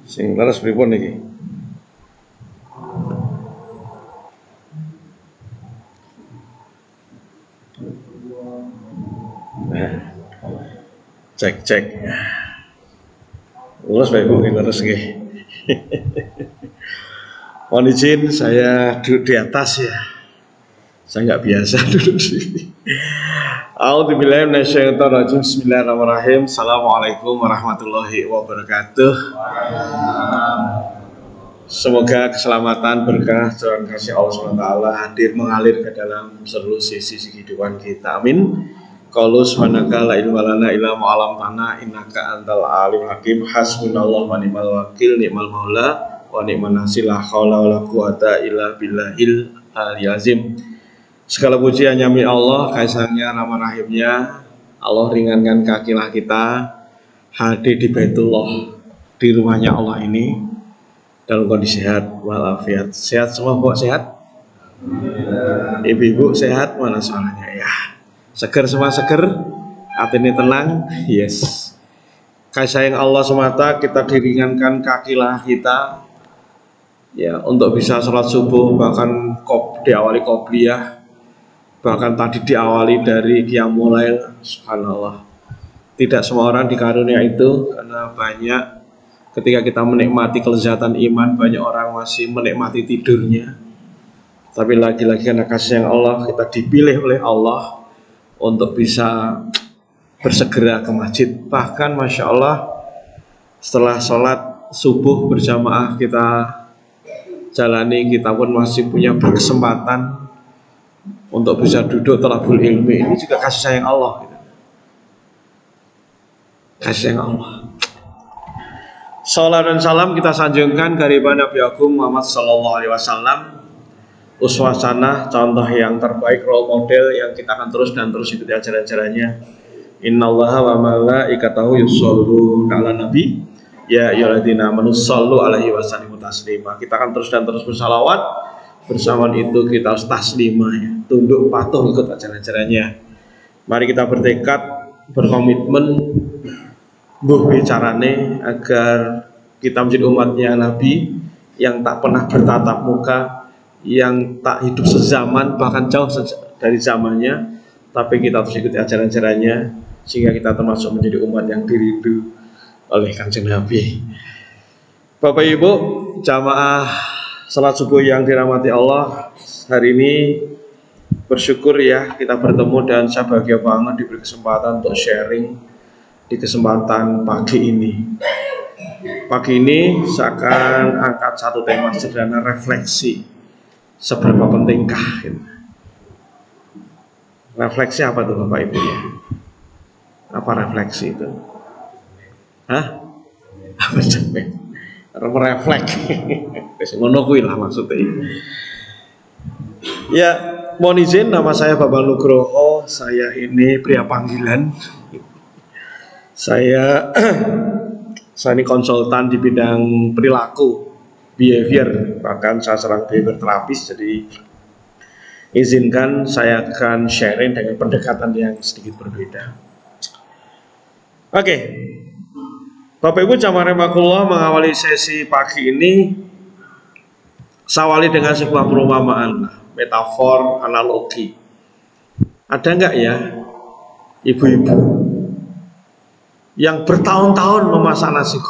Sing leres pripun niki? Cek. Leres Bapak Ibu, leres nggih. Mohon izin saya duduk di atas ya. Saya nggak biasa duduk di sini. A'udzubillahi minasyaitonirrajim. Bismillahirrahmanirrahim. Assalamualaikum warahmatullahi wabarakatuh. Semoga keselamatan, berkah, dan kasih Allah SWT hadir mengalir ke dalam seluruh sisi kehidupan kita. Amin. Qalu subhanaka la ilma lana illa ma 'allamtana innaka antal alimul hakim. Hasbunallahu wa ni'mal wakil, ni'mal maula wa ni'man nasir, la haula wala quwata illa billahil aliyyil azim. Segala puji hanya milik Allah, kaisarnya, rahman rahimnya. Allah ringankan kakilah kita hadir di Baitullah, di rumahnya Allah ini dalam kondisi sehat walafiat. Sehat semua, Bu? Sehat? Ibu-ibu sehat? Mana suaranya ya? Seger semua, seger? Hati ini tenang? Yes. Kasih sayang Allah semata, kita diringankan kakilah kita ya untuk bisa sholat subuh, bahkan diawali qobliyah, bahkan tadi diawali dari qiyamul lail. Subhanallah. Tidak semua orang dikarunia itu, karena banyak ketika kita menikmati kelezatan iman, banyak orang masih menikmati tidurnya. Tapi lagi-lagi karena kasih sayang Allah, kita dipilih oleh Allah untuk bisa bersegera ke masjid. Bahkan Masya Allah, setelah sholat subuh berjamaah kita jalani, kita pun masih punya berkesempatan untuk bisa duduk thalabul ilmi. Ini juga kasih sayang Allah, kasih sayang Allah. Salam dan salam kita sanjungkan kehadiran Nabi Agung Muhammad Sallallahu Alaihi Wasallam, uswah hasanah, contoh yang terbaik, role model yang kita akan terus ikuti ajaran-ajarannya. Innallaha wa malaikatahu yusholluna 'alan nabi ya ayyuhalladzina amanu shollu 'alaihi wa sallimu taslima. Kita akan terus bersalawat. Bersamaan itu kita harus taslimah ya, tunduk patuh ikut ajaran-ajarannya. Mari kita bertekad, berkomitmen bicarane agar kita menjadi umatnya Nabi yang tak pernah bertatap muka, yang tak hidup sezaman, bahkan jauh dari zamannya, tapi kita harus ikuti ajaran-ajarannya sehingga kita termasuk menjadi umat yang dirindu oleh Kanjeng Nabi. Bapak Ibu jamaah salat subuh yang dirahmati Allah, hari ini bersyukur ya kita bertemu dan saya bahagia banget diberi kesempatan untuk sharing di kesempatan pagi ini. Pagi ini saya akan angkat satu tema sederhana, refleksi. Seberapa pentingkah? Refleksi apa tuh Bapak Ibu ya? Apa refleksi itu? Hah? Apa capek? Refleks. Ngono kuwi lah maksudnya. Ya, mohon izin, nama saya Babang Nugroho. Saya ini pria panggilan. Saya ini konsultan di bidang perilaku, behavior, bahkan saya seorang behavior terapis. Jadi izinkan saya akan sharing dengan pendekatan yang sedikit berbeda. Oke. Bapak Ibu jamaah rahimakumullah, mengawali sesi pagi ini saya awali dengan sebuah perumpamaan, metafor, analogi. Ada enggak ya ibu-ibu yang bertahun-tahun memasak nasi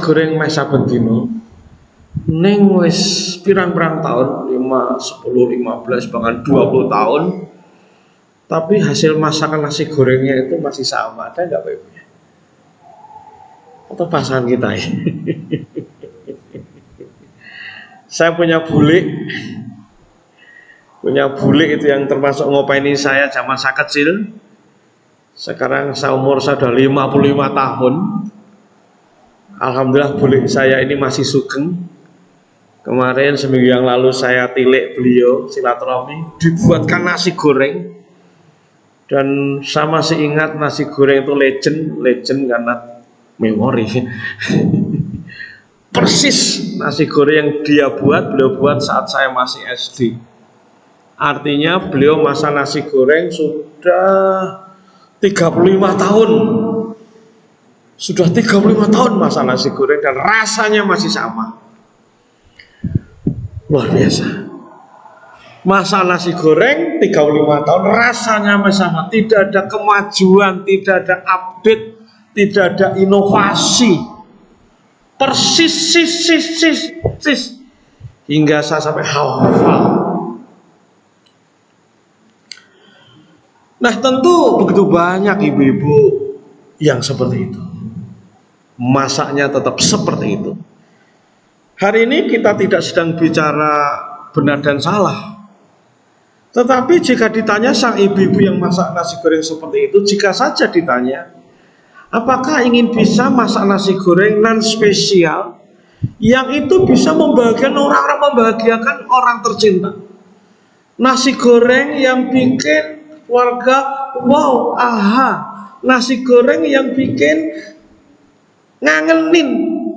goreng meh saben dina ning wis pirang-pirang tahun, 5, 10, 15 bahkan 20 tahun, tapi hasil masakan nasi gorengnya itu masih sama. Ada enggak Pak Ibu? Atau pasangan kita ya? Saya punya bule itu yang termasuk ngopeni saya zaman saya kecil. Sekarang saya umur sudah 55 tahun. Alhamdulillah bule saya ini masih sugeng. Kemarin seminggu yang lalu saya tilik beliau, silaturahmi, dibuatkan nasi goreng. Dan saya masih ingat nasi goreng itu legend karena memori. persis nasi goreng yang beliau buat saat saya masih SD. Artinya beliau masak nasi goreng sudah 35 tahun. Sudah 35 tahun masak nasi goreng dan rasanya masih sama. Luar biasa. Masak nasi goreng 35 tahun rasanya masih sama. Tidak ada kemajuan, tidak ada update, tidak ada inovasi. Persis hingga saya sampai hafal. Nah, tentu begitu banyak ibu-ibu yang seperti itu. Masaknya tetap seperti itu. Hari ini kita tidak sedang bicara benar dan salah. Tetapi jika ditanya sang ibu-ibu yang masak nasi goreng seperti itu, jika saja ditanya, apakah ingin bisa masak nasi goreng non spesial yang itu bisa membahagiakan orang tercinta? Nasi goreng yang bikin keluarga wow, aha. Nasi goreng yang bikin ngangenin,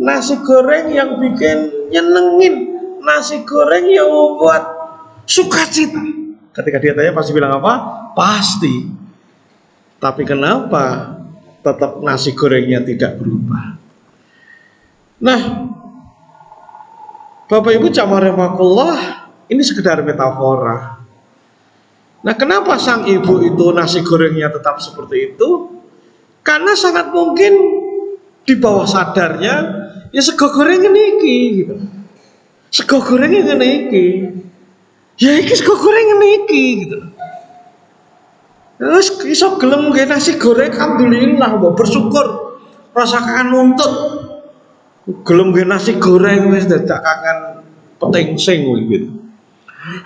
nasi goreng yang bikin nyenengin, nasi goreng yang membuat sukacita. Ketika dia tanya pasti bilang apa? Pasti. Tapi kenapa tetap nasi gorengnya tidak berubah? Nah, Bapak Ibu jamaah rahimakumullah, ini sekedar metafora. Nah, kenapa sang ibu itu nasi gorengnya tetap seperti itu? Karena sangat mungkin di bawah sadarnya ya sego goreng niki gitu. Sego goreng niki. Ya iki sego goreng niki gitu. Terus iso gelem nggih nasi goreng alhamdulillah, mbok bersyukur. Rasakan nuntut. Gelem nggih nasi goreng wis dadak kangen petengsing gitu.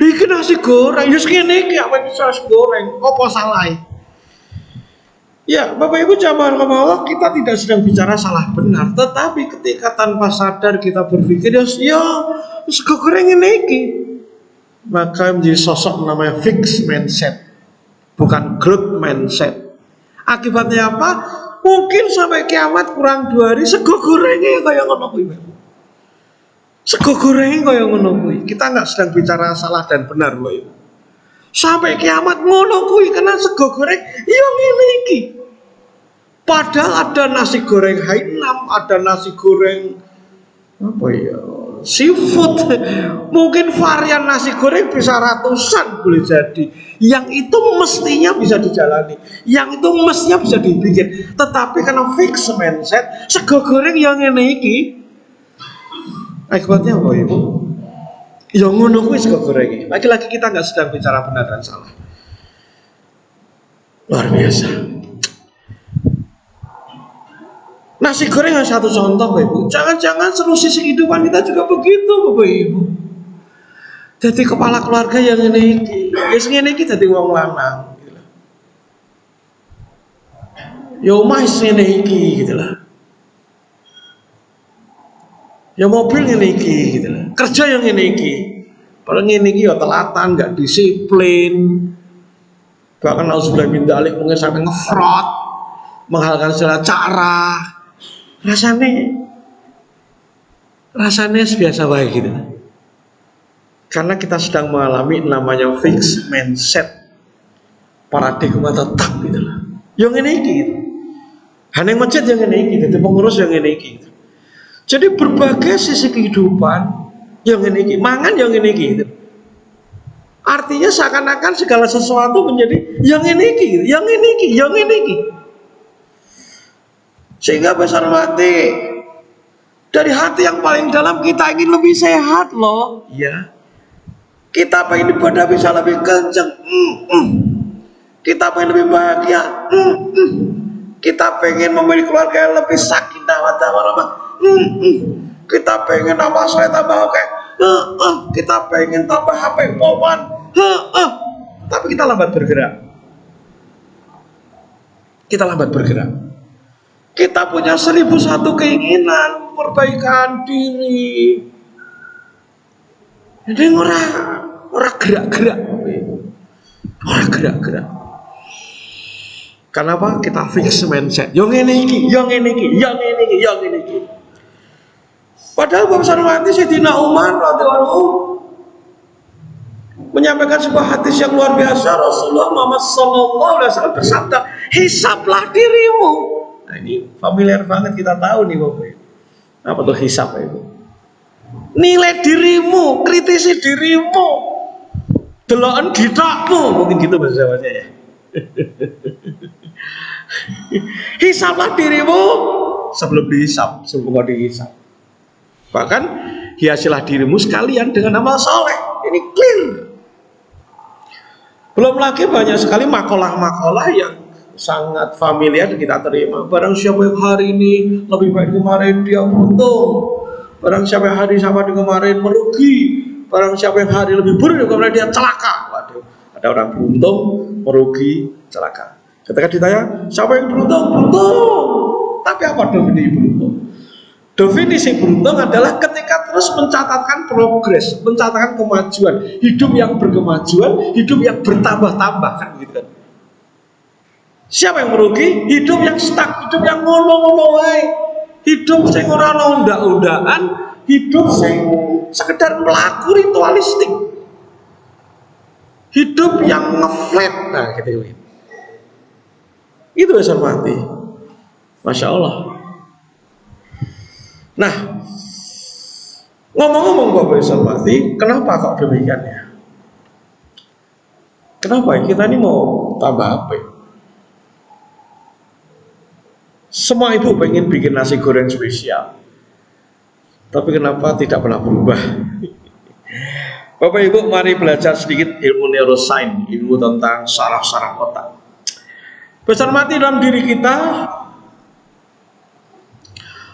Iki nasi goreng ya ngene iki apa bisa nasi goreng? Apa salah? Ya, Bapak Ibu jamaah Allah, kita tidak sedang bicara salah benar, tetapi ketika tanpa sadar kita berpikir ya sego goreng ini, maka menjadi sosok namanya fixed mindset, bukan growth mindset. Akibatnya apa? Mungkin sampai kiamat kurang 2 hari sego gorengnya kayak ngono kuwi. Sego gorengnya kayak ngono kuwi. Kita nggak sedang bicara salah dan benar, Bapak Ibu. Sampai kiamat ngono kuwi karena sego goreng yo ngene iki. Padahal ada nasi goreng Hainam, ada nasi goreng apa ya? Seafood. Mungkin varian nasi goreng bisa ratusan boleh jadi. Yang itu mestinya bisa dijalani, yang itu mestinya bisa dibikin. Tetapi karena fix mindset, sego goreng yang ngene iki. Akibatnya apa, Ibu? Yang ngono kuwi sego goreng. Lagi-lagi kita nggak sedang bicara benar dan salah. Luar biasa. Nasi goreng adalah satu contoh, Bapak Ibu. Jangan-jangan seluruh sisi kehidupan kita juga begitu, Bapak Ibu. Jadi kepala keluarga yang ini iki, ya ngene iki dadi wong lanang. Ya omah ngene iki gitu lah. Ya mobil ngene iki gitu lah. Kerja yang ngene iki. Padahal ngene iki ya telatan, enggak disiplin. Bahkan auzubillahi min dzalik mungkin sampai ngefrot, menghalalkan segala cara. Rasanya biasa baik gitu. Karena kita sedang mengalami namanya fixed mindset, paradigma tetap gitu lah. Yang ini gitu. Haneng masjid yang ini gitu, pengurus yang ini gitu. Jadi berbagai sisi kehidupan yang ini gitu, mangan yang ini gitu. Artinya seakan-akan segala sesuatu menjadi yang ini gitu, yang ini gitu, yang ini gitu. Sehingga besar mati dari hati yang paling dalam kita ingin lebih sehat loh, ya. Kita pengen ibadah bisa lebih kenceng, kita pengen lebih bahagia, kita pengen memiliki keluarga yang lebih sakinah warahmah, kita pengen nama saya tambah oke, kita pengen tambah HP poman, tapi kita lambat bergerak. Kita punya 1001 keinginan perbaikan diri. Jadi orang gerak-gerak. Kenapa? Kita fix mindset. Yang ini iki. Padahal Bapak hormati Sayyidina Umar radhiyallahu menyampaikan sebuah hadis yang luar biasa. Rasulullah Muhammad SAW bersabda, hisablah dirimu. Nah ini familiar banget, kita tahu nih Bapak. Apa tuh hisab itu? Nilai dirimu, kritisi dirimu, deloken ditakmu, mungkin gitu bahasa Jawanya ya. Hisablah dirimu sebelum dihisab, sebelum kau dihisab. Bahkan hiasilah dirimu sekalian dengan amal soleh. Ini clear. Belum lagi banyak sekali makalah-makalah yang sangat familiar kita terima. Barang siapa yang hari ini lebih baik kemarin, dia beruntung. Barang siapa yang hari sama di kemarin merugi. Barang siapa yang hari lebih buruk kemarin, dia celaka. Waduh, ada orang beruntung, merugi, celaka. Ketika ditanya, siapa yang beruntung? Beruntung. Tapi apa definisi beruntung? Definisi beruntung adalah ketika terus mencatatkan progres, mencatatkan kemajuan, hidup yang berkemajuan, hidup yang bertambah-tambah, kan gitu kan. Siapa yang merugi? Hidup yang stuck, hidup yang ngono-ngono wae. Hidup sing ora ana undak-undakan, hidup sing sekedar melaku ritualistik. Hidup yang ngeflat, nah gitu. Itu bisa mati. Masya Allah. Nah, ngomong-ngomong Bapak Ibu hormati, kenapa kok demikian ya? Kenapa kita ini mau tambah apa? Semua ibu pengen bikin nasi goreng spesial, tapi kenapa tidak pernah berubah? Bapak Ibu, mari belajar sedikit ilmu neuroscience, ilmu tentang saraf-saraf otak. Besar mati dalam diri kita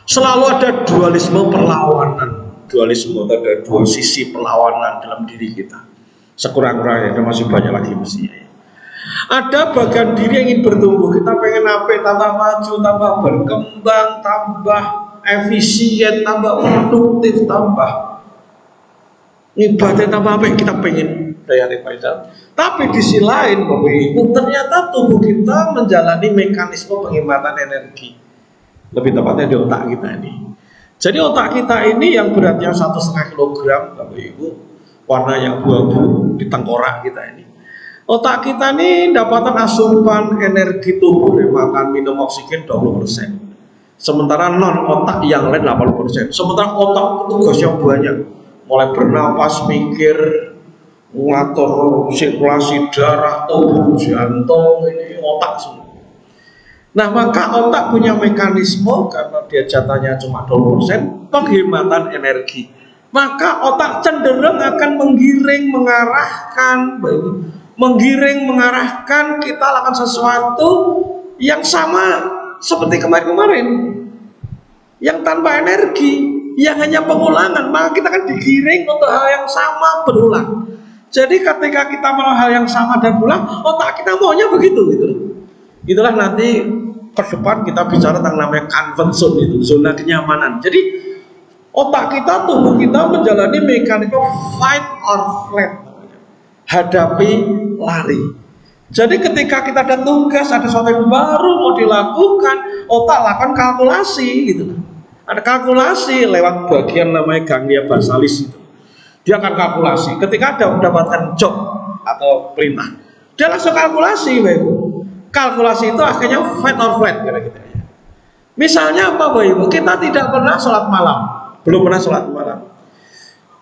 selalu ada dualisme perlawanan. Dualisme, ada dua sisi perlawanan dalam diri kita. Sekurang-kurangnya, ada masih banyak lagi mestinya. Ada bagian diri yang ingin bertumbuh. Kita pengen apa? Tambah maju, tambah berkembang, tambah efisien, tambah produktif, tambah ibadah, tambah apa yang kita pengen. Tapi di sisi lain, Bapak Ibu, ternyata tubuh kita menjalani mekanisme penghematan energi. Lebih tepatnya di otak kita ini. Jadi otak kita ini yang beratnya 1,5 kilogram, Bapak Ibu, warnanya abu-abu di tengkorak kita ini. Otak kita ini dapatan asupan energi tubuh dari makan minum oksigen 20%. Sementara non otak yang lain 80%. Sementara otak tugas yang banyak, mulai bernapas, mikir, ngatur sirkulasi darah, tubuh, jantung, ini otak semua. Nah, maka otak punya mekanisme karena dia jatahnya cuma 20% penghematan energi. Maka otak cenderung akan menggiring, mengarahkan kita lakukan sesuatu yang sama seperti kemarin-kemarin, yang tanpa energi, yang hanya pengulangan. Maka kita akan digiring untuk hal yang sama berulang. Jadi ketika kita melakukan hal yang sama dan berulang, otak kita maunya begitu gitu. Itulah nanti ke depan kita bicara tentang namanya comfort zone, itu zona kenyamanan. Jadi otak kita, tubuh kita menjalani mekanisme fight or flight, hadapi, lari. Jadi ketika kita ada tugas, ada sesuatu yang baru mau dilakukan, otak lakukan kalkulasi gitu. Ada kalkulasi lewat bagian namanya ganglia basalis itu. Dia akan kalkulasi. Ketika ada mendapatkan job atau perintah, dia langsung kalkulasi, Bapak Ibu. Kalkulasi itu akhirnya fight or flight kira-kira. Misalnya apa Bapak Ibu? Kita tidak pernah sholat malam, belum pernah sholat malam.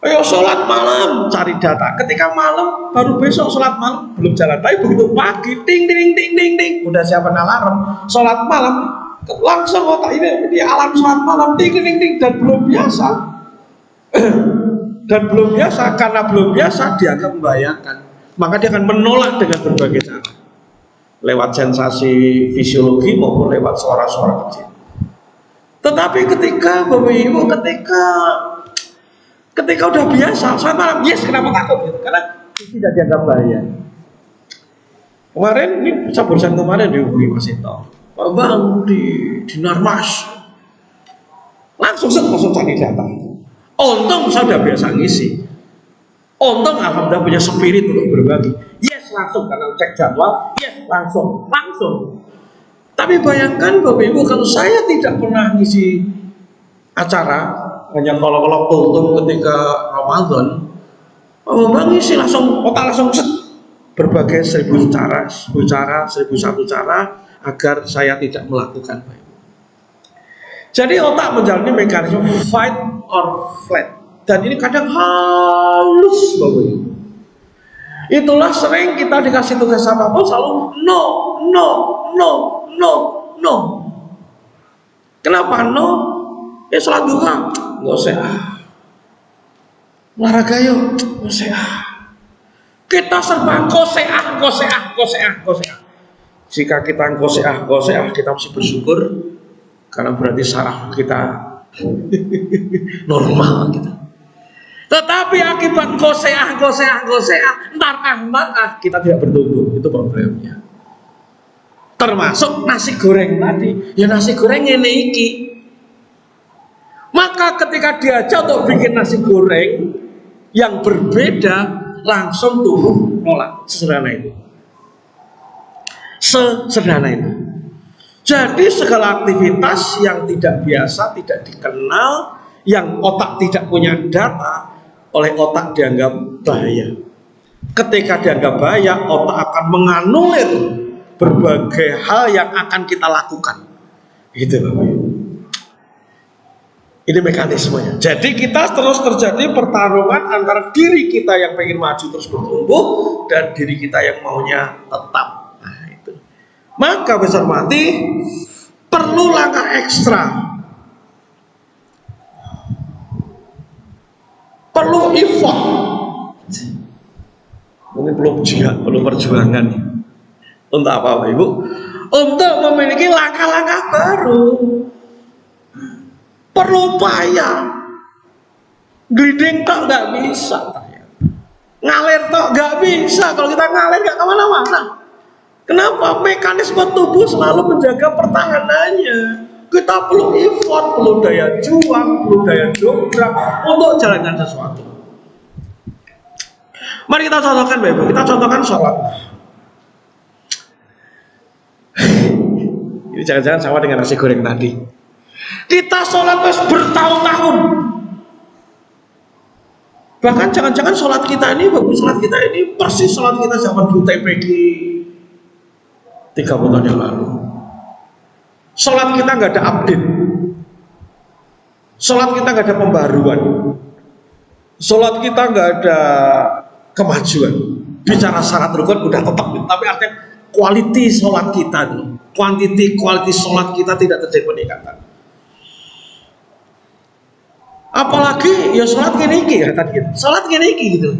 Ayo sholat malam, cari data. Ketika malam, baru besok sholat malam, belum jalan. Tapi begitu pagi, ting ting ting ting ting, udah siapin alarm, sholat malam, langsung otak ini alarm sholat malam, ting ting ting, dan belum biasa. Dan belum biasa, karena belum biasa dia akan membayangkan, maka dia akan menolak dengan berbagai cara, lewat sensasi fisiologi maupun lewat suara-suara kecil. Tetapi ketika Bapak Ibu, ketika udah biasa sholat malam, yes, kenapa takut gitu? Karena tidak dianggap bahaya. Kemarin ini barusan kemarin dihubungi Mas Ito, Bang di Narmas, langsung cari data. Untung saya udah biasa ngisi. Untung alhamdulillah punya spirit untuk berbagi. Yes, langsung karena cek jadwal. Yes, langsung. Tapi bayangkan Bapak Ibu, kalau saya tidak pernah ngisi acara hanya kalau kultum ketika Ramadan, Bang isi langsung otak langsung set, berbagai 1000 cara, 1001 cara agar saya tidak melakukan. Jadi otak menjalani mekanisme fight or flight, dan ini kadang halus Bapak Ibu. Itulah sering kita dikasih tugas apapun selalu no, no, no, no, no. Kenapa no? Ya sholat duha, nggak usah. Olahraga yuk, nggak usah. Kita serba koseah. Jika kita koseah, kita mesti bersyukur karena berarti saraf kita normal gitu. Tetapi akibat koseah, ntar kita tidak bertumbuh, itu problemnya. Termasuk nasi goreng tadi, ya nasi goreng ini iki. Maka ketika diajak untuk bikin nasi goreng yang berbeda, langsung tubuh nolak. Sesederhana itu. Jadi segala aktivitas yang tidak biasa, tidak dikenal, yang otak tidak punya data, oleh otak dianggap bahaya. Ketika dianggap bahaya, otak akan menganulir berbagai hal yang akan kita lakukan. Gitu Bapak Ibu. Ini mekanismenya. Jadi kita terus terjadi pertarungan antara diri kita yang pengen maju terus bertumbuh dan diri kita yang maunya tetap. Nah itu. Maka besar mati perlu langkah ekstra. Perlu effort. Mungkin perlu perjuangan. Untuk apa Bapak Ibu? Untuk memiliki langkah-langkah baru. Perlu upaya. Gliding tok nggak bisa, ngalir tok nggak bisa. Kalau kita ngalir nggak kemana-mana. Kenapa? Mekanisme tubuh selalu menjaga pertahanannya. Kita perlu effort, perlu daya juang, perlu daya dobrak untuk jalankan sesuatu. Mari kita contohkan Bapak Ibu. Kita contohkan sholat. Ini jangan-jangan sama dengan nasi goreng tadi. Kita sholat bertahun-tahun. Bahkan jangan-jangan sholat kita ini persis sholat kita zaman dulu TPG 30 tahun yang lalu. Sholat kita nggak ada update. Sholat kita nggak ada pembaruan. Sholat kita nggak ada kemajuan. Bicara syarat rukun udah tetap, tapi artinya quality sholat kita, quality sholat kita tidak terjadi peningkatan. Apalagi ya sholat gini ya tadi, sholat gini gitu.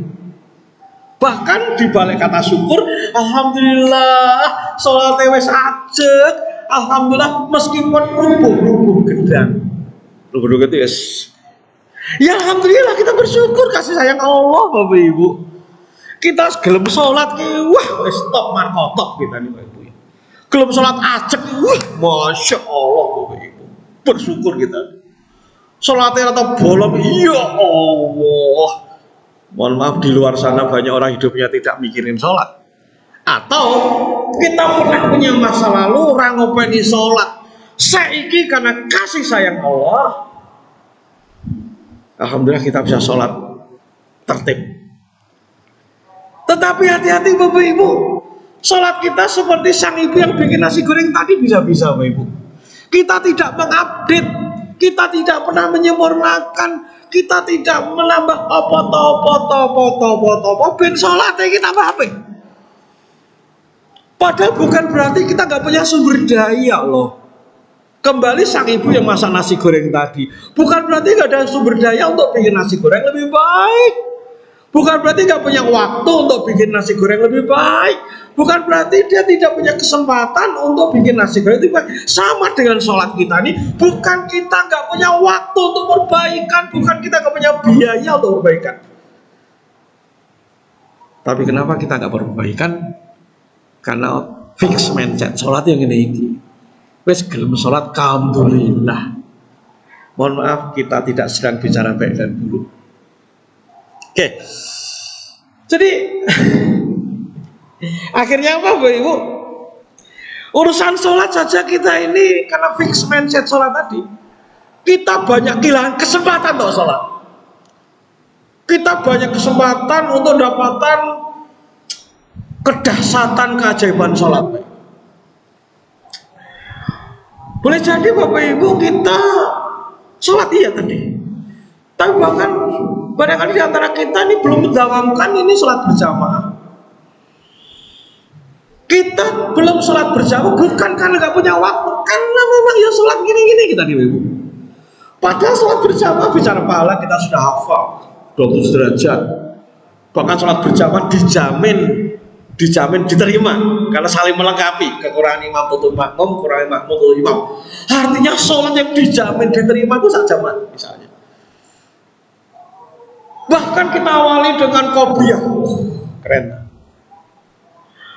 Bahkan di balik kata syukur, alhamdulillah sholat wis ajeg, alhamdulillah meskipun rubuh gedang. Rubuh gitu ya alhamdulillah kita bersyukur kasih sayang Allah Bapak Ibu. Kita gelem sholat wah wis top markotop kita nih Bapak Ibu. Gelem sholat ajeg wah masya Allah Bapak Ibu. Bersyukur kita. Sholatnya atau bolong, ya Allah. Mohon maaf di luar sana banyak orang hidupnya tidak mikirin sholat. Atau kita pernah punya masa lalu orang ngopeni sholat. Saiki karena kasih sayang Allah, alhamdulillah kita bisa sholat tertib. Tetapi hati-hati Bapak Ibu, sholat kita seperti sang ibu yang bikin nasi goreng tadi bisa-bisa Bapak Ibu. Kita tidak mengupdate, kita tidak pernah menyempurnakan, kita tidak menambah apa ben sholatnya kita apa? Padahal bukan berarti kita nggak punya sumber daya loh. Kembali sang ibu yang masak nasi goreng tadi, bukan berarti nggak ada sumber daya untuk bikin nasi goreng lebih baik. Bukan berarti nggak punya waktu untuk bikin nasi goreng lebih baik. Bukan berarti dia tidak punya kesempatan untuk bikin nasi goreng lebih baik. Sama dengan sholat kita nih, bukan kita nggak punya waktu untuk perbaikan, bukan kita nggak punya biaya untuk perbaikan. Tapi kenapa kita nggak perbaikan? Karena fix mindset sholat yang ini. Wes gelem sholat, alhamdulillah. Mohon maaf kita tidak sedang bicara baik dan buruk. Oke. Jadi akhirnya apa Bapak Ibu? Urusan sholat saja kita ini karena fix mindset sholat tadi, Kita banyak kehilangan kesempatan untuk sholat. Kita banyak kesempatan untuk dapatkan kedahsyatan keajaiban sholat. Boleh jadi Bapak Ibu kita sholat iya tadi, tapi bahkan barangkali di antara kita ini belum mendawamkan ini sholat berjamaah. Kita belum sholat berjamaah bukan karena nggak punya waktu, karena memang ya sholat gini-gini kita nih Ibu. Padahal sholat berjamaah bicara pahala kita sudah hafal 20 derajat. Bahkan sholat berjamaah dijamin diterima karena saling melengkapi, kekurangan imam tutup makmum, kurangan makmum tutup imam. Artinya sholat yang dijamin diterima itu saat jamaah misalnya. Bahkan kita awali dengan qobliyah, keren.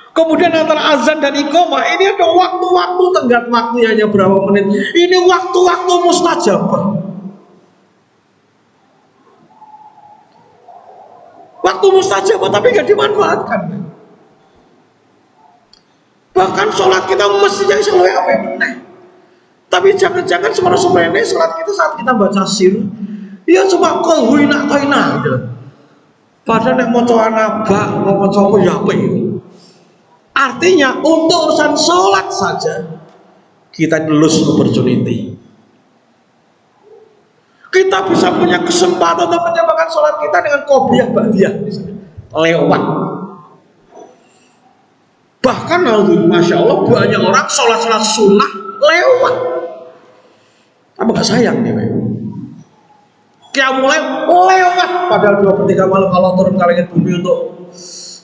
Kemudian antara azan dan iqamah ini ada waktu-waktu tenggat waktunya hanya berapa menit. Ini waktu-waktu mustajabah. Waktu mustajabah tapi gak dimanfaatkan. Bahkan sholat kita mestinya selalu apa yang benar. Tapi jangan-jangan sebenarnya sholat kita saat kita baca sir, ya cuma kol huina toina gitu. Padahal nek mau coba nabak, mau coba ya apa itu. Artinya untuk urusan sholat saja kita lose opportunity. Kita bisa punya kesempatan untuk menjalankan sholat kita dengan qobliyah ba'diyah lewat. Bahkan Masya Allah banyak orang sholat sunnah lewat. Apa gak sayang nih Pak? Mulai lewat. Padahal 2/3 malam Allah turun ke langit bumi untuk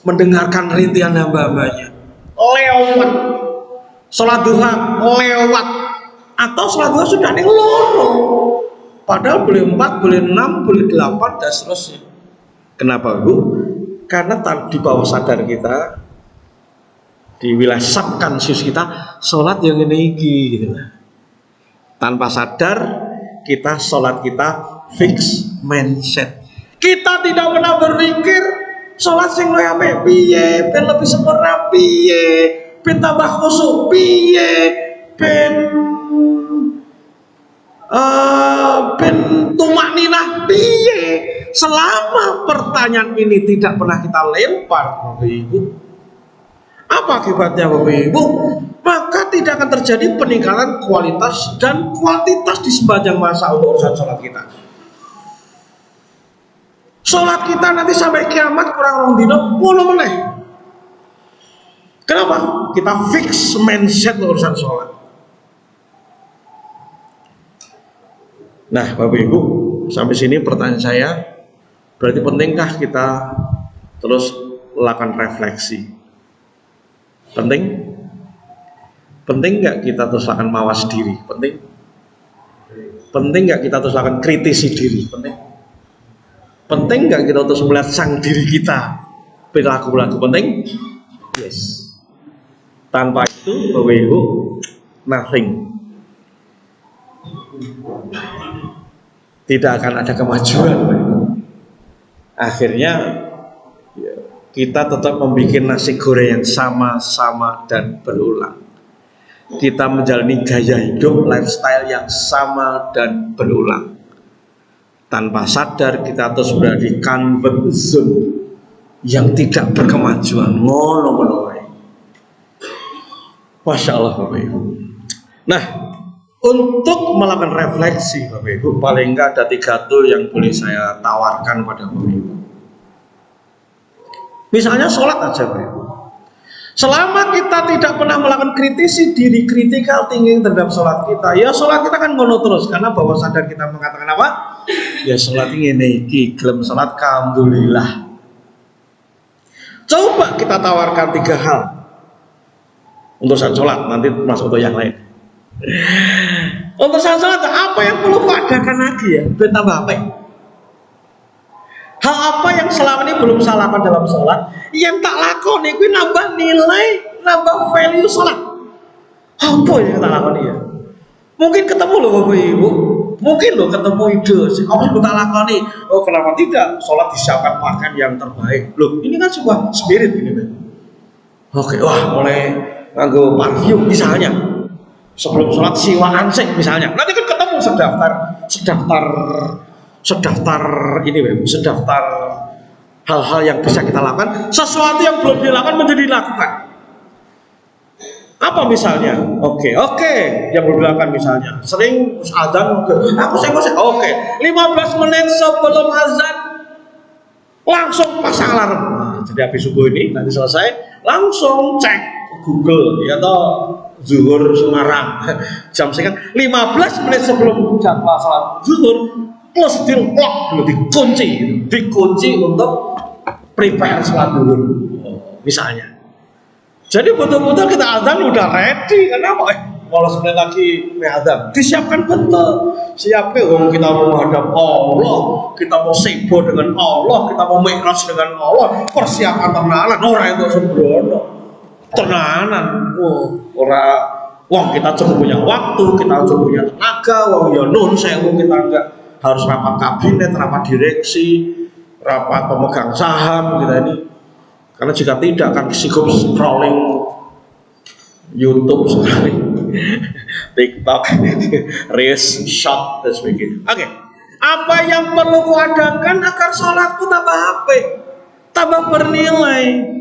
mendengarkan rintihan hamba-hambanya. Lewat. Sholat duha lewat. Atau sholat duha sudah nih loro. Padahal boleh 4, boleh 6, boleh 8 dan seterusnya. Kenapa Bu? Karena di bawah sadar kita, di wilayah subconscious kita, sholat yang ini gitu. Tanpa sadar kita sholat kita fix mindset. Kita tidak pernah berpikir sholat sing luwih apik piye, ben lebih sempurna piye, ben tambah khusyuk piye, ben tumakninah piye. Selama pertanyaan ini tidak pernah kita lempar Bapak Ibu, apa akibatnya Bapak Ibu? Maka tidak akan terjadi peningkatan kualitas dan kuantitas di sepanjang masa untuk urusan sholat kita. Sholat kita nanti sampai kiamat kurang rong dino ngono meneh. Kenapa? Kita fix mindset untuk urusan sholat. Nah Bapak Ibu, sampai sini pertanyaan saya, berarti pentingkah kita terus lakukan refleksi? Penting? Penting nggak kita terus lakukan mawas diri? Penting? Penting nggak kita terus lakukan kritisi diri? Penting? Penting nggak kita terus melihat sang diri kita perilaku-perilaku? Penting? Yes. Tanpa itu Bapak Ibu, nothing. Tidak akan ada kemajuan. Akhirnya kita tetap membuat nasi goreng yang sama-sama dan berulang. Kita menjalani gaya hidup, lifestyle yang sama dan berulang. Tanpa sadar kita terus berada di comfort zone yang tidak berkemajuan. Ngono-ngono. Masya Allah Bapak Ibu. Nah, untuk melakukan refleksi Bapak Ibu, paling enggak ada 3 tool yang boleh saya tawarkan pada Bapak Ibu. Misalnya sholat aja Bapak Ibu. Selama kita tidak pernah melakukan kritisi diri, critical thinking terhadap sholat kita, ya sholat kita kan ngono terus. Karena bawah sadar kita mengatakan apa? Ya sholat ini gelem sholat alhamdulillah. Coba kita tawarkan 3 hal untuk sholat, nanti masuk untuk yang lain. Untuk sholat apa yang perlu padakan lagi ya? Biar tambah apa ya? Hal apa yang selama ini belum saya lakukan dalam sholat, yang tak lakoni, gue nambah nilai, nambah value sholat. Apa yang kita lakoni ya? Mungkin ketemu loh Bapak Ibu, mungkin loh ketemu ide, apa yang tak lakoni? Oh kenapa tidak? Sholat disiapkan makan yang terbaik. Loh ini kan sebuah spirit ini. Oke, wah mulai nganggo parfum misalnya. Sebelum sholat siwaan sih misalnya. Nanti kan ketemu sedaftar ini, sedaftar hal-hal yang bisa kita lakukan. Sesuatu yang belum dilakukan menjadi dilakukan. Apa misalnya? Oke, yang belum dilakukan misalnya. Sering azan, aku oke. 15 menit sebelum azan langsung pasang alarm. Jadi habis subuh ini nanti selesai langsung cek Google ya toh zuhur Semarang jam sekian 15 menit sebelum jadwal salat zuhur close di lock dulu, dikunci untuk prepare salat zuhur misalnya. Jadi betul-betul kita azan udah ready. Kenapa? Kalau sebentar lagi azan disiapkan betul, siapkan kita mau menghadap Allah, kita mau sibuk dengan Allah, kita mau mi'raj dengan Allah, persiapan tenanan orang itu sembrono tenanan. Wong kita cukup punya waktu, kita cukup punya tenaga, wong ya nun sewu kita enggak harus rapat kabinet, rapat direksi, rapat pemegang saham kita ini. Karena jika tidak akan cukup scrolling YouTube sekali, TikTok, Reels, Short dan sebagainya. Oke. Apa yang perlu kuadakan agar sholatku tambah apik, tambah bernilai?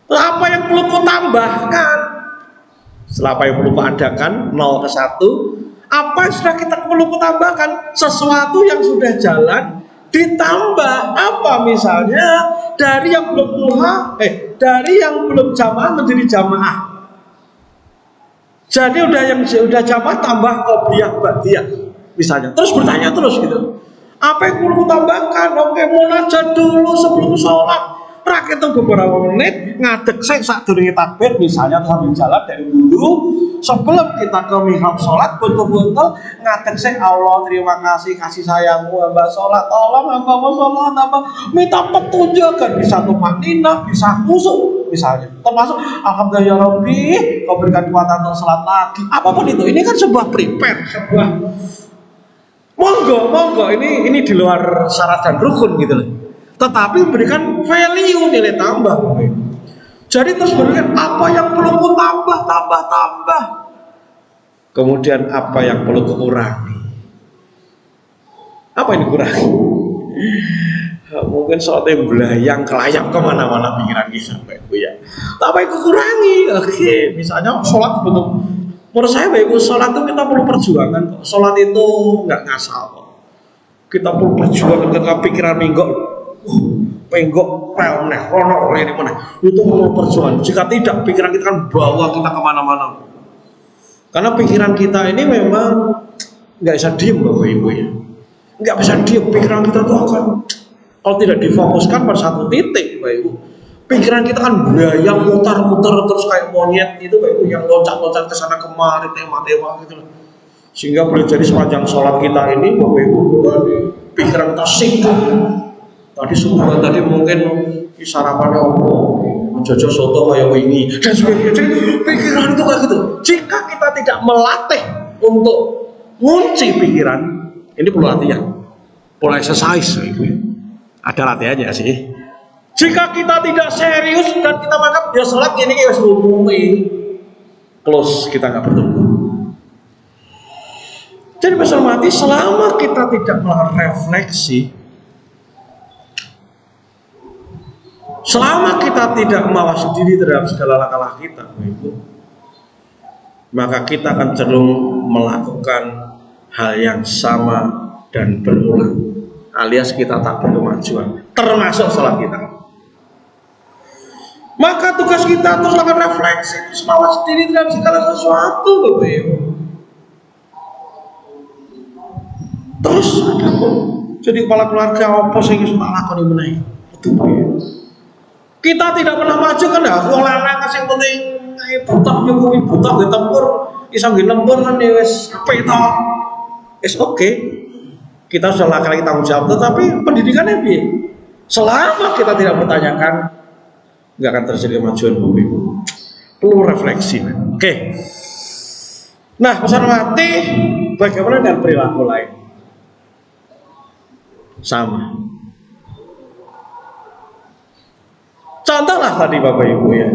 Apa yang perlu kutambahkan? Setelah apa yang perlu kuadakan 0 ke 1, apa yang sudah kita perlu kutambahkan? Sesuatu yang sudah jalan ditambah apa misalnya dari yang belum duha, dari yang belum jamaah menjadi jamaah. Jadi udah jamaah tambah qobliyah ba'diyah misalnya. Terus bertanya terus gitu. Apa yang perlu tambahkan? Oke, munajat dulu sebelum sholat. Rakyat beberapa menit ngadeg saya saat durunge takbir misalnya sambil jalan dari dulu sebelum kita ke mihrab sholat betul-betul ngadeg saya Allah terima kasih sayangmu hamba sholat tolong hamba sholat hamba minta petunjuk kan bisa tumakninah bisa khusyuk misalnya termasuk alhamdulillah ya Rabbi kau berikan kekuatan untuk sholat lagi apapun itu ini kan sebuah prepare sebuah monggo ini di luar syarat dan rukun gitu loh. Tetapi berikan value nilai tambah. Jadi terus berikan apa yang perlu ku tambah. Kemudian apa yang perlu ku kurangi. Apa yang dikurangi? Mungkin soalnya belayang kelayap kemana-mana pikiran kita, ya. Apa yang ku kurangi? Oke, misalnya sholat betul. Menurut saya sholat itu kita perlu perjuangan. Sholat itu nggak ngasal. Kita perlu perjuangan ketika pikiran minggu. Penggok pelneh, rono ini mana? Itu perlu perjuangan. Jika tidak, pikiran kita kan bawa kita kemana-mana. Karena pikiran kita ini memang nggak bisa diem, Bapak Ibu ya. Nggak bisa diem. Pikiran kita tuh akan kalau tidak difokuskan pada satu titik, Bapak Ibu. Pikiran kita kan belayang mutar-mutar terus kayak monyet itu, Bapak Ibu, yang loncat-loncat ke sana kemari, tema-tema gitu. Sehingga boleh jadi sepanjang sholat kita ini, Bapak Ibu, pikiran kita sibuk. Tadi subuh tadi mungkin sarapannya menjajah soto kayak ini dan sebagainya. Jadi pikiran itu kayak gitu. Jika kita tidak melatih untuk ngunci pikiran, ini perlu latihan, perlu exercise. Ada latihannya sih. Jika kita tidak serius dan kita menganggap dia sholat ini kayak close, kita nggak bertumbuh. Jadi besar mati selama kita tidak melakukan refleksi. Selama kita tidak mawas diri terhadap segala langkah kita, maka kita akan cenderung melakukan hal yang sama dan berulang, alias kita tak berkemajuan, termasuk sholat kita. Maka tugas kita terus lakukan refleksi, terus mawas diri terhadap segala sesuatu, Bapak Ibu. Terus jadi kepala keluarga apa sih yang tak lakoni menaik? Itu kita tidak pernah maju kan ya, wong lanang sing penting butak nyukumi butak nggih tempur, iso nggih nempur kan wis apik to. Wis oke. Kita sudah laki-laki tanggung jawab, tetapi pendidikannya piye? Selama kita tidak bertanyakan, nggak akan terjadi kemajuan Bapak Ibu. Perlu refleksi. Oke. Nah, pesan mati bagaimana dengan perilaku lain? Sama. Contohlah tadi Bapak Ibu ya.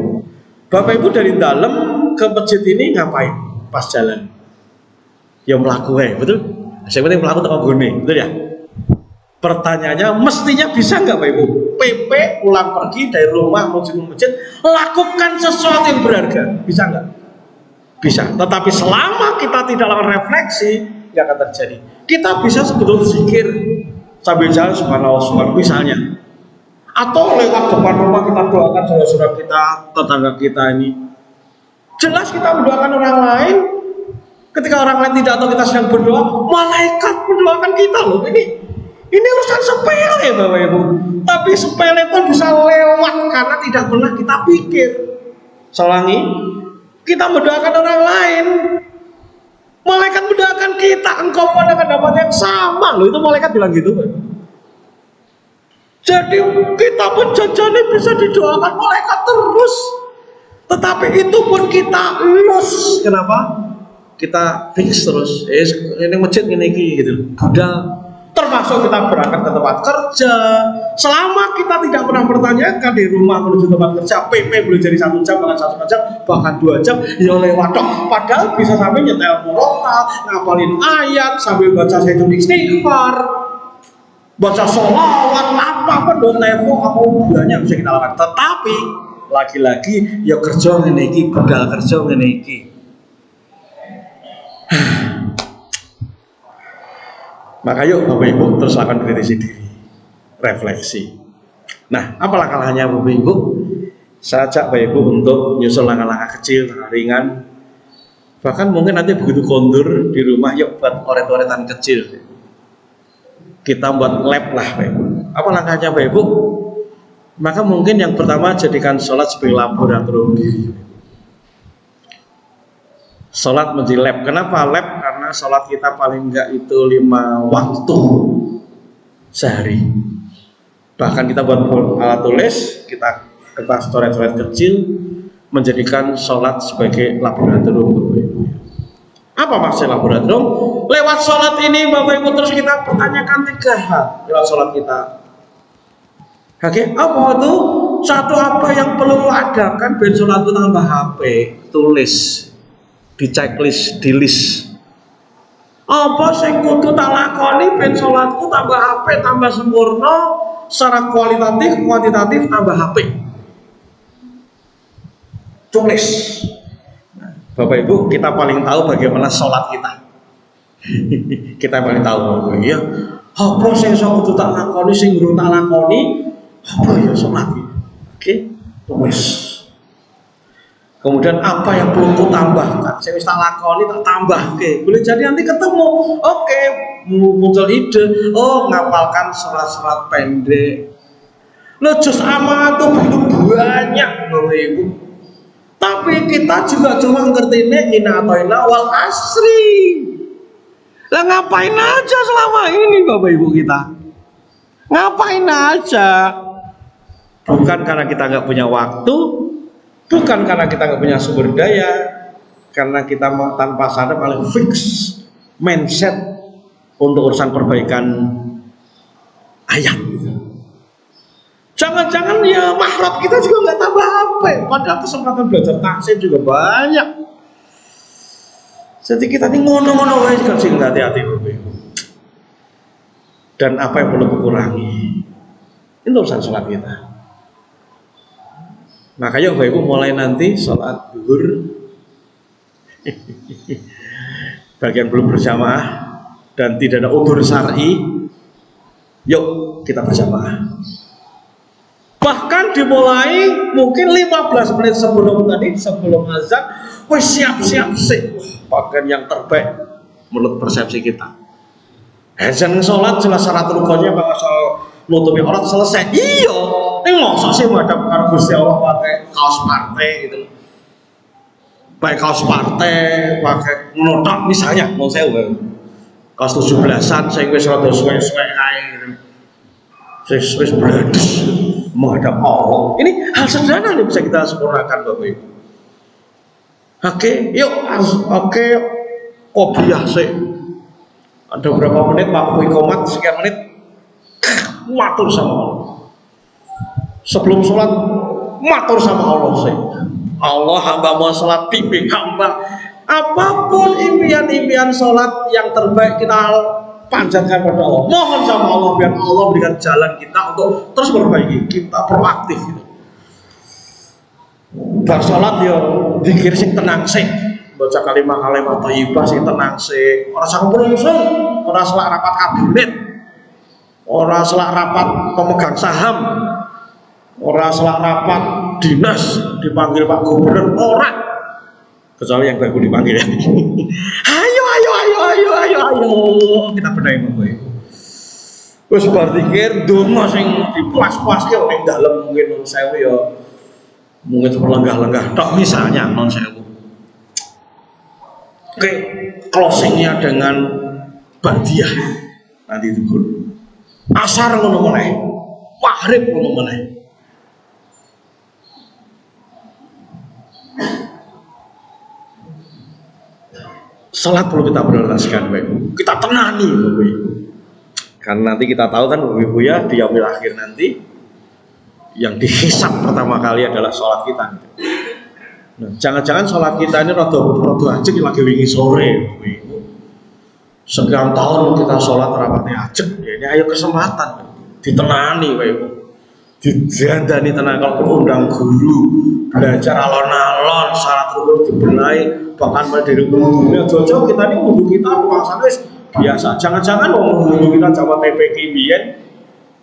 Bapak Ibu dari dalam ke masjid ini ngapain? pas jalan. Ya mlaku wae, betul? Yang penting mlaku teko gone, betul ya? Pertanyaannya mestinya bisa nggak Pak Ibu? PP pulang pergi dari rumah menuju ke masjid, lakukan sesuatu yang berharga, bisa nggak? Bisa. Tetapi selama kita tidak lakukan refleksi, nggak akan terjadi. Kita bisa sebetulnya zikir sambil jalan subhanallah misalnya, atau lewat depan rumah kita doakan saudara-saudara kita, tetangga kita ini. Jelas kita mendoakan orang lain. Ketika orang lain tidak tahu kita sedang berdoa, malaikat mendoakan kita loh. Ini urusan sepele Bapak Ibu. Tapi sepele pun bisa lewat karena tidak pernah kita pikir. Selangi, kita mendoakan orang lain. Malaikat mendoakan kita, engkau pun akan dapat yang sama loh. Itu malaikat bilang gitu Pak. Jadi kita pun jajannya bisa didoakan malaikat terus. Tetapi itu pun kita lose. Kenapa? Kita fix terus. Ini masjid ini gitu. Udah. Termasuk kita berangkat ke tempat kerja. Selama kita tidak pernah bertanyakan di rumah menuju tempat kerja, PP boleh jadi 1 jam, bahkan 1 jam, bahkan 2 jam, ya lewat dok. Padahal bisa sampai nyetel murotal, ngapalin ayat, sambil baca sayyidul istighfar, baca sholawat, apa pun telepon, apa banyak bisa kita lakukan. Tetapi lagi-lagi ya kerja ngene budal kerja ngene iki. Maka yuk Bapak Ibu terus lakukan kritisi diri, refleksi. Nah, apa langkah-langkahnya Bapak Ibu? Saya ajak Bapak Ibu untuk nyusul langkah-langkah kecil, ringan. Bahkan mungkin nanti begitu kondur di rumah, yuk buat oret-oretan kecil. Kita buat lab lah Bapak Ibu. Apa langkahnya Bapak Ibu? Maka mungkin yang pertama jadikan sholat sebagai laboratorium diri. Sholat menjadi lab. Kenapa lab? Karena sholat kita paling enggak itu 5 waktu sehari. Bahkan kita buat alat tulis, kita coret-coret kecil, menjadikan sholat sebagai laboratorium. Apa maksud laboratorium? Lewat sholat ini Bapak Ibu terus kita pertanyakan 3 hal lewat sholat kita. Oke, apa itu? Satu, apa yang perlu adakan ben sholat itu tambah HP, tulis di checklist, di list. Apa sing kudu tak lakoni ben salatku tambah HP, tambah sempurna secara kualitatif, kuantitatif tambah HP. Tulis. Nah, Bapak Ibu, kita paling tahu bagaimana sholat kita. Kita paling tahu, ya. Apa sing kudu tak lakoni, sing durung tak lakoni, apa ya sholat iki? Oke, tulis. Kemudian apa yang perlu tambahkan? Saya bisa lakoni tak tambah, oke. Boleh jadi nanti ketemu, oke, muncul ide, oh ngapalkan surat-surat pendek. Lo juz amanah tuh begitu banyak Bapak Ibu. Tapi kita juga cuma ngertinya inna ata'ina wal asri. Lah ngapain aja selama ini Bapak Ibu kita? Ngapain aja? Bukan karena kita nggak punya waktu, bukan karena kita nggak punya sumber daya, karena kita tanpa sadar paling fix mindset untuk urusan perbaikan ayat. Jangan-jangan ya mahrab kita juga nggak tambah HP, padahal kesempatan belajar tahsin juga banyak. Jadi kita ini ngono-ngono aja sih, hati-hati. Dan apa yang perlu dikurangi? Itu urusan sholat kita. Makanya Bapak Ibu mulai nanti sholat zuhur bagian belum berjamaah dan tidak ada udzur syar'i, yuk kita berjamaah. Bahkan dimulai mungkin 15 menit sebelum azan, wih siap-siap sih, bagian yang terbaik menurut persepsi kita. Azan sholat jelas syarat rukunnya bahwa soal nutupi aurat selesai. Iya, ini maksud sih menghadap karo Gusti Allah pakai kaos partai gitu. Pakai kaos partai, pakai notok misalnya, mau saya kaos 17-an saya wis rada suwe-suwe kae gitu. Wis bladus menghadap Allah. Ini hal sederhana yang bisa kita sempurnakan Bapak Ibu. Oke, yuk, oke, kopiah sih. Ada berapa menit waktu ikomat, sekian menit matur sama Allah. Sebelum sholat matur sama Allah sih. Allah, hamba mau sholat, bimbing hamba, Apapun impian-impian sholat yang terbaik kita panjatkan pada Allah. Mohon sama Allah biar Allah berikan jalan kita untuk terus perbaiki. Kita proaktif gitu. Bar sholat ya zikir sing tenang sing, baca kalimat-kalimat thayyibah sing tenang sing. Ora sak ngungsung, ora selak rapat kabinet, ora selak rapat pemegang saham, ora selak rapat dinas dipanggil Pak Gubernur, ora. Kecuali yang baru dipanggil. Ayo, kita benahi monggo. Wis bar zikir donga sing dipuas-puaske ning dalem mungkin 1000 ya. Mungkin lenggah-lenggah tok misalnya non 1000. Oke, closingnya dengan badiah nanti itu asar ngono meneh, maghrib ngono meneh. Salat perlu kita prioritaskan, kita tenani, Bapak Ibu. Karena nanti kita tahu kan, Bapak Ibu ya, di yaumil akhir nanti yang dihisab pertama kali adalah sholat kita. Nah, jangan-jangan sholat kita ini rada ajek lagi wingi sore, Bapak Ibu. Sekian tahun kita sholat rapatnya ajek, ya ini ayo kesempatan ditenani, Bapak Ibu. Dijandani tenang kalau undang guru, belajar alon-alon, syarat rukun dibenahi, bahkan berdiri dunia jauh kita ini wudhu kita ruang sanes biasa. Jangan-jangan wudhu kita Jawa TPK biyen,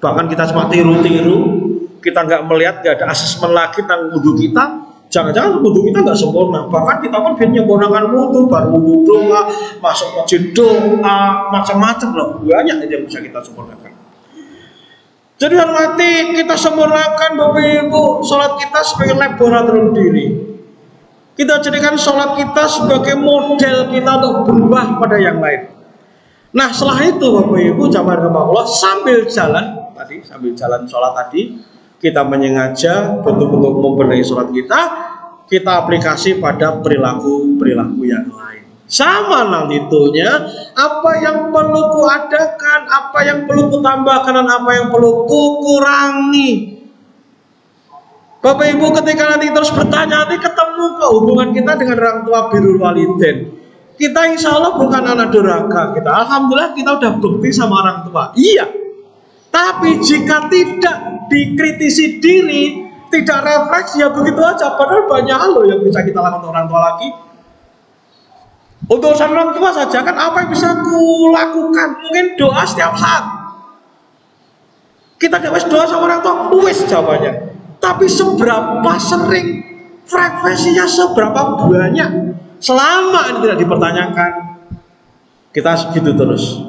bahkan kita cuma tiru-tiru, kita nggak melihat, nggak ada asesmen lagi tentang wudhu kita. Jangan-jangan wudhu kita nggak sempurna. Bahkan kita pun biasanya menggunakan wudhu, baru wudhu doa, masuk masjid doa, macam-macam loh, banyak aja yang bisa kita sempurnakan. Jadi hormati kita sempurnakan Bapak Ibu sholat kita sebagai laboratorium diri. Kita jadikan sholat kita sebagai model kita untuk berubah pada yang lain. Nah setelah itu Bapak Ibu jamaah Allah sambil jalan sholat tadi kita menyengaja bentuk-bentuk membenahi sholat kita aplikasi pada perilaku yang lain. Sama nanti itunya apa yang perlu kuadakan, apa yang perlu kutambahkan, dan apa yang perlu kukurangi. Bapak Ibu ketika nanti terus bertanya, nanti ketemu ke hubungan kita dengan orang tua birrul walidain. Kita insya Allah bukan anak durhaka. Kita alhamdulillah kita udah bukti sama orang tua. Iya. Tapi jika tidak dikritisi diri, tidak refleksi ya begitu aja. Padahal banyak hal loh yang bisa kita lakukan untuk orang tua lagi. Untuk orang tua saja kan apa yang bisa kulakukan? Mungkin doa setiap saat. Kita gak doa sama orang tua, wis jawabannya. Tapi seberapa sering, frekuensinya seberapa banyak, selama ini tidak dipertanyakan, kita segitu terus.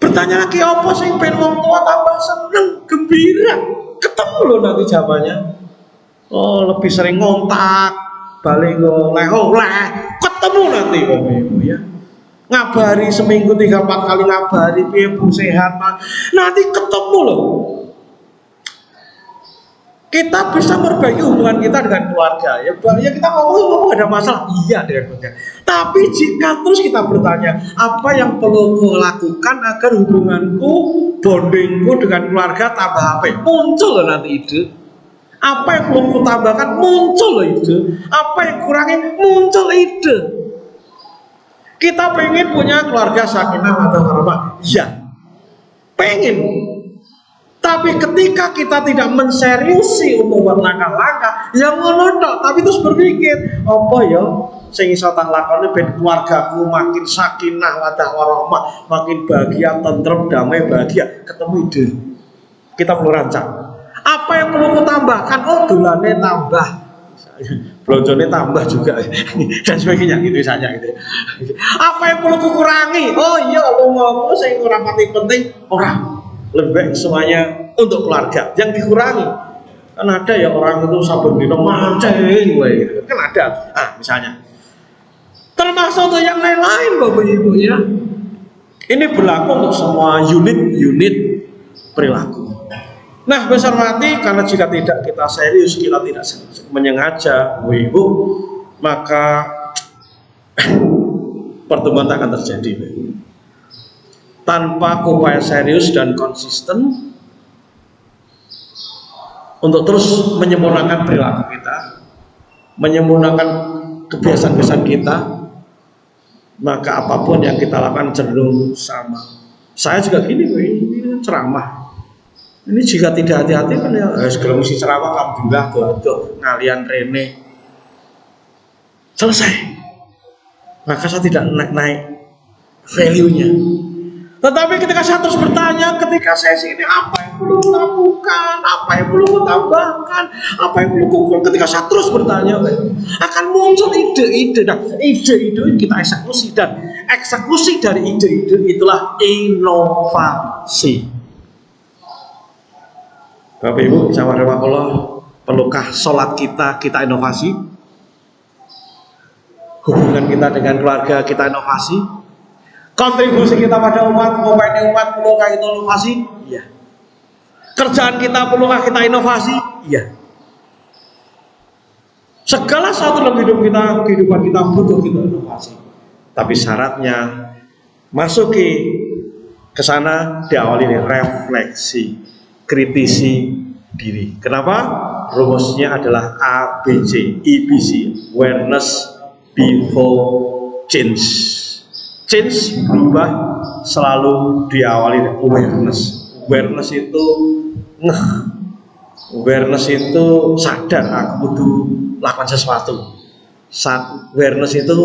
Bertanya lagi apa sih pengen wong tua tambah seneng, gembira, ketemu loh nanti jawabannya. Oh lebih sering ngontak, balik oleh, ketemu nanti Bapak Ibu ya. Ngabari seminggu 3-4 kali ngabari, ibu sehat, nanti ketemu loh. Kita bisa memperbaiki hubungan kita dengan keluarga ya kita ngomong ada masalah, iya dengan keluarga. Tapi jika terus kita bertanya apa yang perlu kulakukan agar hubunganku, bondingku dengan keluarga tambah apa, muncul nanti ide. Apa yang perlu kutambahkan, muncul ide. Apa yang kurangi, muncul ide. Kita pengen punya keluarga sakinah atau warahmah, ya pengen. Tapi ketika kita tidak menseriusi untuk buat langkah-langkah yang ngono, tapi terus berpikir apa ya sing iso tak lakoni ben keluargaku makin sakinah wadah warahmah, makin bahagia, tentrem, damai, bahagia, ketemu ide. Kita perlu rancang. Apa yang perlu kutambahkan? Oh, dolane tambah. Blonjone tambah juga dan sebagainya gitu saja gitu. Apa yang perlu kukurangi? Oh iya, ngomong sing ora penting ora. Lebih baik semuanya untuk keluarga yang dikurangi. Kan ada ya orang itu saben dino mancing gitu. Kan ada. Misalnya. Termasuk untuk yang lain-lain Bapak Ibu ya. Ini berlaku untuk semua unit perilaku. Nah, besar mati karena jika tidak kita serius, kita tidak menyengaja Bapak Ibu, maka pertemuan tak akan terjadi. Tanpa upaya serius dan konsisten untuk terus menyempurnakan perilaku kita, menyempurnakan kebiasaan-kebiasaan kita, maka apapun yang kita lakukan cenderung sama. Saya juga gini, ini ceramah. Ini jika tidak hati-hati kan ya segala mesti ceramah alhamdulillah tuh ngalian rene selesai. Maka saya tidak naik value-nya. Tetapi ketika saya terus bertanya, ketika sesi ini apa yang perlu lakukan, apa yang perlu tambahkan, apa yang perlu kukur, ketika saya terus bertanya, akan muncul ide-ide. Nah, ide-ide kita eksekusi, dan eksekusi dari ide-ide itulah inovasi. Bapak Ibu, sama Allah, perlukah sholat kita inovasi? Hubungan kita dengan keluarga kita inovasi? Kontribusi kita pada umat, umat perlukah kita inovasi? Iya. Kerjaan kita perlukah kita inovasi? Iya. Segala sesuatu dalam kehidupan kita butuh kita inovasi. Tapi syaratnya masuki ke sana diawali dari refleksi, kritisi diri. Kenapa? Rumusnya adalah ABC, EBC, awareness before change. Change berubah selalu diawali dari awareness. Awareness itu awareness itu sadar aku butuh lakukan sesuatu. Awareness itu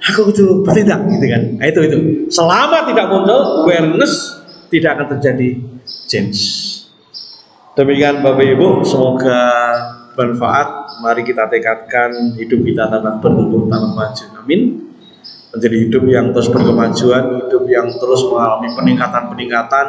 aku butuh bertindak gitu kan. Nah, itu. Selama tidak muncul awareness, tidak akan terjadi change. Demikian Bapak Ibu, semoga bermanfaat. Mari kita tekadkan hidup kita tanpa bertumbuh, tanpa maju. Amin. Menjadi hidup yang terus berkemajuan, hidup yang terus mengalami peningkatan,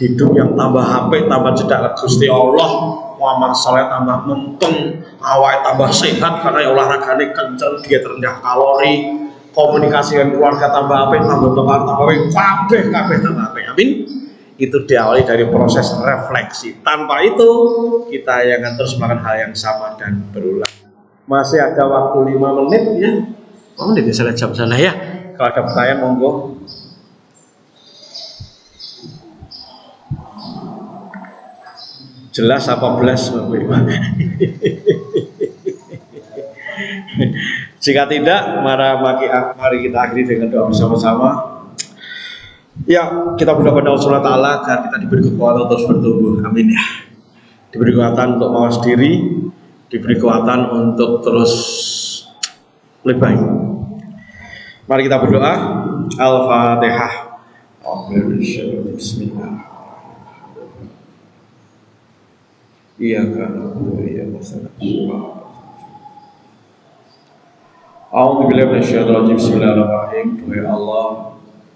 hidup yang tambah HP, tambah jedak Gusti Allah, Muhammad saleh tambah menteng, awake tambah sehat karena olahraganya kenceng, diet rendah kalori, komunikasi dengan keluarga tambah HP, tambah kabeh tambah HP. Amin. Itu diawali dari proses refleksi. Tanpa itu kita akan terus melakukan hal yang sama dan berulang. Masih ada waktu 5 menit ya. Oh, ini bisa lihat jam sana ya. Kalau ada pertanyaan monggo. Jelas apa belas Bapak Ibu? Jika tidak, mari kita akhiri dengan doa bersama-sama. Ya, kita berdoa pada Allah Taala agar kita diberi kekuatan terus bertumbuh. Amin ya. Diberi kekuatan untuk mawas diri, diberi kekuatan untuk terus lebih baik. Mari kita berdoa. Al-Fatihah. Bismillah. Iyyaka na'budu wa iyyaka nasta'in. A'udzubillahi minasyaitonir rajim. Bismillahirrahmanirrahim. Wahai Allah,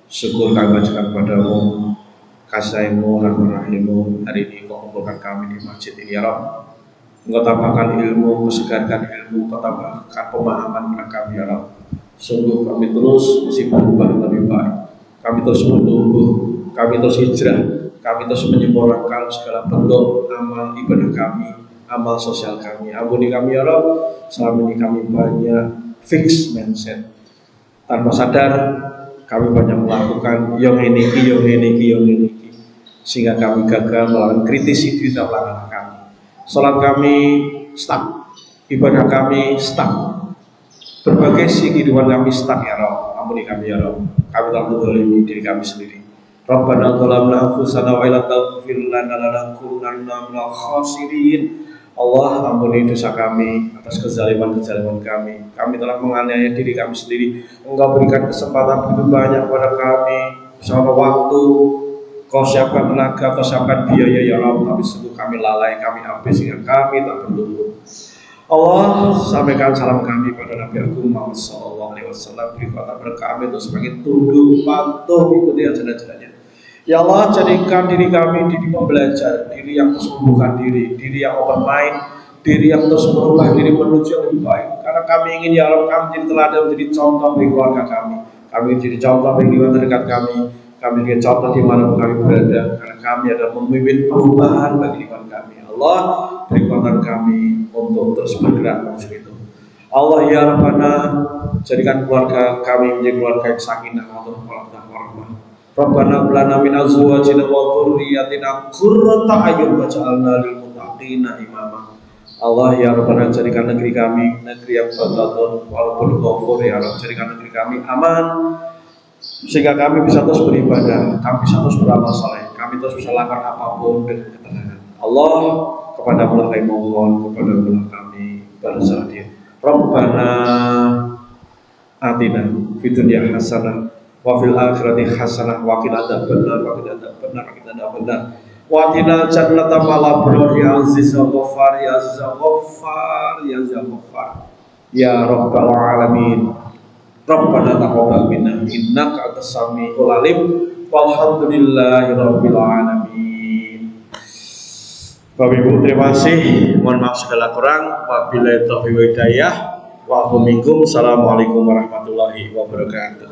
syukur kami panjatkan kepadamu, kasih-Mu, rahmat-Rahim-Mu. Hari ini Kau kumpulkan kami di masjid ini ya Rabb. Engkau tambahkan ilmu, segarkan ilmu, Kau tambahkan pemahaman kepada kami ya Rabb. Sungguh kami terus mesti berubah lebih baik. Kami terus bertumbuh, kami terus hijrah, kami terus menyempurnakan segala bentuk amal ibadah kami, amal sosial kami. Ampuni kami ya Rabb. Selama ini kami banyak fix mindset. Tanpa sadar kami banyak melakukan yang ini, sehingga kami gagal melakukan kritisi diri dalam langkah kami. Salat kami stuck, ibadah kami stuck, berbagai sisi kehidupan kami stuck ya Rabb. Ampuni kami ya Rabb. Kami telah menzalimi diri kami sendiri. Rabbana zalamna anfusana wa illam taghfir lana lanakunanna minal khasirin. Allah, ampuni dosa kami atas kezaliman kami. Kami telah menganiaya diri kami sendiri. Engkau berikan kesempatan begitu banyak kepada kami, bersama waktu, Kau siapkan tenaga, Kau siapkan biaya ya Rabb. Tapi sungguh kami lalai, kami habis sehingga kami tak bertumbuh. Allah, sampaikan salam kami pada Nabi Agung Muhammad SAW. Beri kekuatan kepada kami untuk sebagai tunduk patuh ikuti ajaran-ajarannya. Ya Allah, jadikan diri kami diri pembelajar, diri yang terus membuka diri yang open mind, diri yang terus merubah diri menuju yang lebih baik. Karena kami ingin ya Allah, kami menjadi teladan, menjadi contoh bagi keluarga kami. Kami menjadi contoh bagi lingkungan terdekat kami. Kami menjadi contoh di mana kami berada. Karena kami adalah memimpin perubahan bagi lingkungan kami. Allah, beri kekuatan kami untuk terus bergerak menuju itu. Allah ya Rabbana, jadikan keluarga kami menjadi keluarga yang sakinah wa rahmah. Rabbana lana min azwajina wa dhurriyyatina qurrata a'yun waj'alna lil muttaqina imama. Allah ya Rabbana, jadikan negeri kami negeri yang batatun walaupun ghafur ya Rabb, jadikan negeri kami aman sehingga kami bisa terus beribadah, kami bisa terus beramal saleh, kami terus bisa lakukan apapun dengan ketenangan. Allah, kepada Allah kami mohon, kepada Allah kami berserah. Rabbana atina fid dunya hasanah wa fil akhirati hasanah wa qina adzabannar wa qina adzabannar wa qina adzabannar wa atina jannata ma'al abrar ya aziz wa ghaffar ya aziz wa ghaffar ya aziz wa ghaffar ya rabbal alamin. Rabbana taqabbal minna innaka antas samiul alim walhamdulillahi rabbil alamin. Bapak Ibu, terima kasih. Mohon maaf segala kurang. Wabillahi taufiq wal hidayah. Wa assalamualaikum warahmatullahi wabarakatuh.